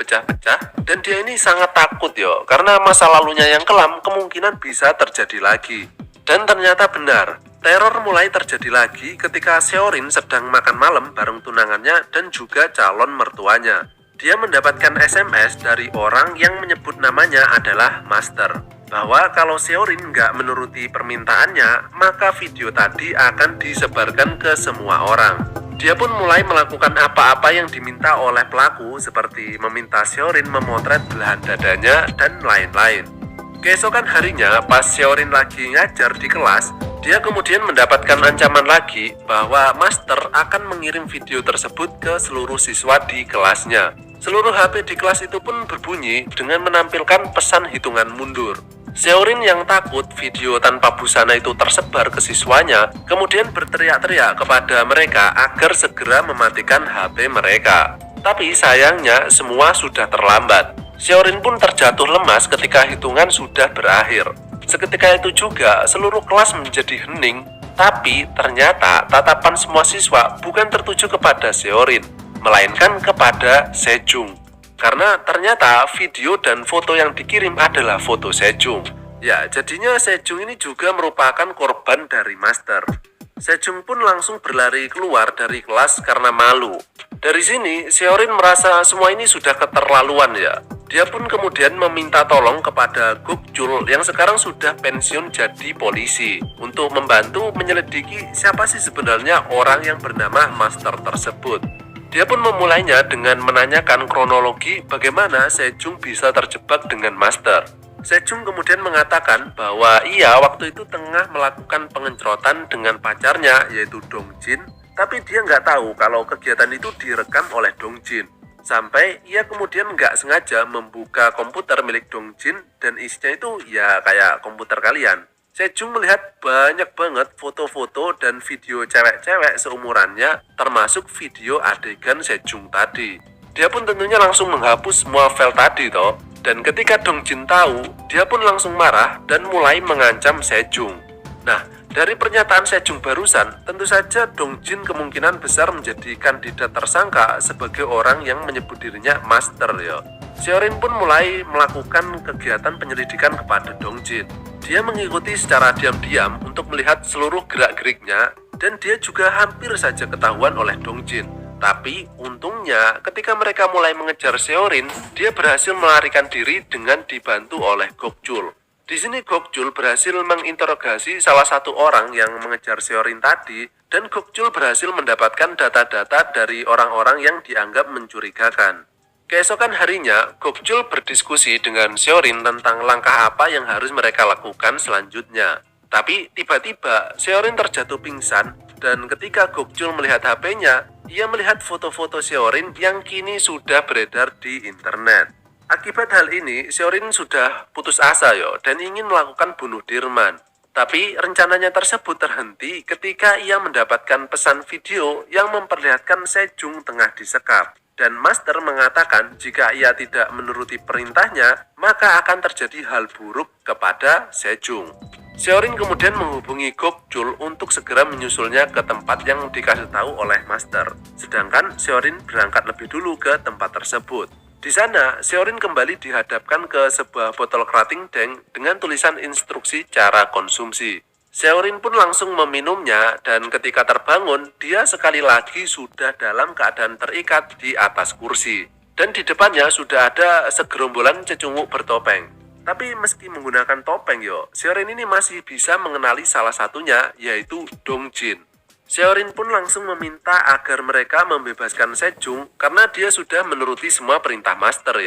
berpecah-pecah dan dia ini sangat takut yo, karena masa lalunya yang kelam kemungkinan bisa terjadi lagi. Dan ternyata benar, teror mulai terjadi lagi ketika Seorin sedang makan malam bareng tunangannya dan juga calon mertuanya. Dia mendapatkan SMS dari orang yang menyebut namanya adalah Master, bahwa kalau Seorin nggak menuruti permintaannya, maka video tadi akan disebarkan ke semua orang. Dia pun mulai melakukan apa-apa yang diminta oleh pelaku, seperti meminta Seorin memotret belahan dadanya dan lain-lain. Keesokan harinya, pas Seorin lagi ngajar di kelas, dia kemudian mendapatkan ancaman lagi bahwa Master akan mengirim video tersebut ke seluruh siswa di kelasnya. Seluruh HP di kelas itu pun berbunyi dengan menampilkan pesan hitungan mundur. Seorin yang takut video tanpa busana itu tersebar ke siswanya, kemudian berteriak-teriak kepada mereka agar segera mematikan HP mereka. Tapi sayangnya semua sudah terlambat. Seorin pun terjatuh lemas ketika hitungan sudah berakhir. Seketika itu juga seluruh kelas menjadi hening, tapi ternyata tatapan semua siswa bukan tertuju kepada Seorin, melainkan kepada Sejung. Karena ternyata video dan foto yang dikirim adalah foto Sejung. Ya, jadinya Sejung ini juga merupakan korban dari Master. Sejung pun langsung berlari keluar dari kelas karena malu. Dari sini, Seorin merasa semua ini sudah keterlaluan ya. Dia pun kemudian meminta tolong kepada Gokjul yang sekarang sudah pensiun jadi polisi untuk membantu menyelidiki siapa sih sebenarnya orang yang bernama Master tersebut. Dia pun memulainya dengan menanyakan kronologi bagaimana Sejung bisa terjebak dengan Master. Sejung kemudian mengatakan bahwa ia waktu itu tengah melakukan pengencrotan dengan pacarnya yaitu Dongjin, tapi dia nggak tahu kalau kegiatan itu direkam oleh Dongjin. Sampai ia kemudian nggak sengaja membuka komputer milik Dongjin dan isinya itu ya kayak komputer kalian. Sejung melihat banyak banget foto-foto dan video cewek-cewek seumurannya, termasuk video adegan Sejung tadi. Dia pun tentunya langsung menghapus semua file tadi toh. Dan ketika Dongjin tahu, dia pun langsung marah dan mulai mengancam Sejung. Nah, dari pernyataan Sejung barusan, tentu saja Dongjin kemungkinan besar menjadi kandidat tersangka sebagai orang yang menyebut dirinya Master ya. Seorin pun mulai melakukan kegiatan penyelidikan kepada Dongjin. Dia mengikuti secara diam-diam untuk melihat seluruh gerak-geriknya dan dia juga hampir saja ketahuan oleh Dongjin. Tapi untungnya ketika mereka mulai mengejar Seorin, dia berhasil melarikan diri dengan dibantu oleh Gokjul. Di sini Gokjul berhasil menginterogasi salah satu orang yang mengejar Seorin tadi dan Gokjul berhasil mendapatkan data-data dari orang-orang yang dianggap mencurigakan. Keesokan harinya, Gokjul berdiskusi dengan Seorin tentang langkah apa yang harus mereka lakukan selanjutnya. Tapi tiba-tiba Seorin terjatuh pingsan dan ketika Gokjul melihat HP-nya, ia melihat foto-foto Seorin yang kini sudah beredar di internet. Akibat hal ini, Seorin sudah putus asa yo dan ingin melakukan bunuh Dirman. Tapi rencananya tersebut terhenti ketika ia mendapatkan pesan video yang memperlihatkan Sejung tengah disekap. Dan Master mengatakan jika ia tidak menuruti perintahnya, maka akan terjadi hal buruk kepada Sejung. Seorin kemudian menghubungi Gokjul untuk segera menyusulnya ke tempat yang dikasih tahu oleh Master. Sedangkan Seorin berangkat lebih dulu ke tempat tersebut. Di sana, Seorin kembali dihadapkan ke sebuah botol kerating deng dengan tulisan instruksi cara konsumsi. Seorin pun langsung meminumnya dan ketika terbangun, dia sekali lagi sudah dalam keadaan terikat di atas kursi. Dan di depannya sudah ada segerombolan cecunguk bertopeng. Tapi meski menggunakan topeng Seorin ini masih bisa mengenali salah satunya yaitu Dongjin. Seorin pun langsung meminta agar mereka membebaskan Sejung karena dia sudah menuruti semua perintah Master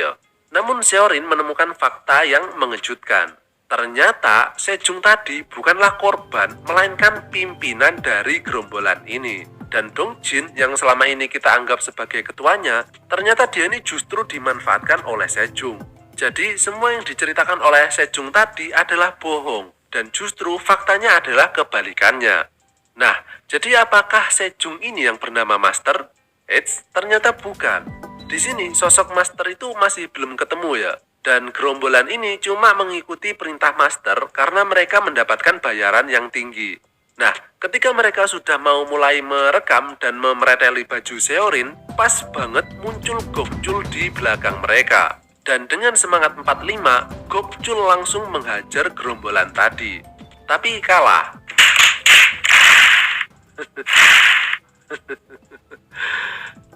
Namun Seorin menemukan fakta yang mengejutkan. Ternyata Sejung tadi bukanlah korban, melainkan pimpinan dari gerombolan ini. Dan Dongjin yang selama ini kita anggap sebagai ketuanya, ternyata dia ini justru dimanfaatkan oleh Sejung. Jadi semua yang diceritakan oleh Sejung tadi adalah bohong, dan justru faktanya adalah kebalikannya. Nah, jadi apakah Sejung ini yang bernama Master? Eits, ternyata bukan. Di sini sosok Master itu masih belum ketemu Dan gerombolan ini cuma mengikuti perintah Master karena mereka mendapatkan bayaran yang tinggi. Nah, ketika mereka sudah mau mulai merekam dan memereteli baju Seorin, pas banget muncul Gokchul di belakang mereka. Dan dengan semangat 45, Gokchul langsung menghajar gerombolan tadi. Tapi kalah.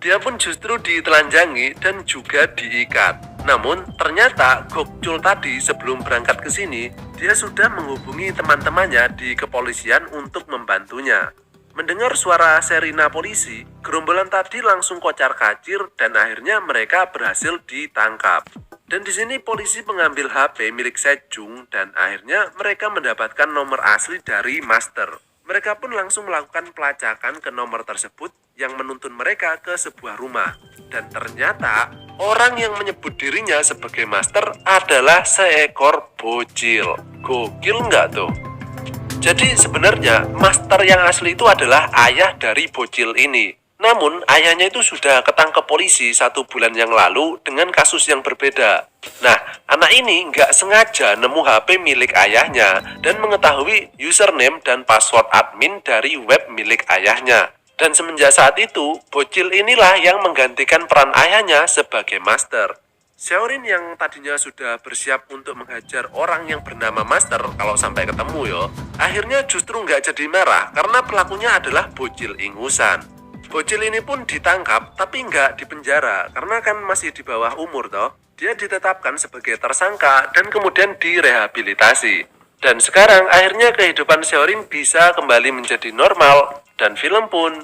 Dia pun justru ditelanjangi dan juga diikat. Namun, ternyata Gokchul tadi sebelum berangkat ke sini, dia sudah menghubungi teman-temannya di kepolisian untuk membantunya. Mendengar suara sirena polisi, gerombolan tadi langsung kocar-kacir dan akhirnya mereka berhasil ditangkap. Dan di sini polisi mengambil HP milik Sejong dan akhirnya mereka mendapatkan nomor asli dari Master. Mereka pun langsung melakukan pelacakan ke nomor tersebut yang menuntun mereka ke sebuah rumah. Dan ternyata orang yang menyebut dirinya sebagai Master adalah seekor bocil. Gokil nggak tuh? Jadi sebenarnya Master yang asli itu adalah ayah dari bocil ini. Namun ayahnya itu sudah ketangkep polisi 1 bulan yang lalu dengan kasus yang berbeda. Nah, anak ini nggak sengaja nemu HP milik ayahnya dan mengetahui username dan password admin dari web milik ayahnya. Dan semenjak saat itu, bocil inilah yang menggantikan peran ayahnya sebagai Master. Seorin yang tadinya sudah bersiap untuk menghajar orang yang bernama Master kalau sampai ketemu yo, akhirnya justru nggak jadi marah karena pelakunya adalah bocil ingusan. Bocil ini pun ditangkap tapi nggak dipenjara karena kan masih di bawah umur toh. Dia ditetapkan sebagai tersangka dan kemudian direhabilitasi. Dan sekarang akhirnya kehidupan Seorin bisa kembali menjadi normal dan film pun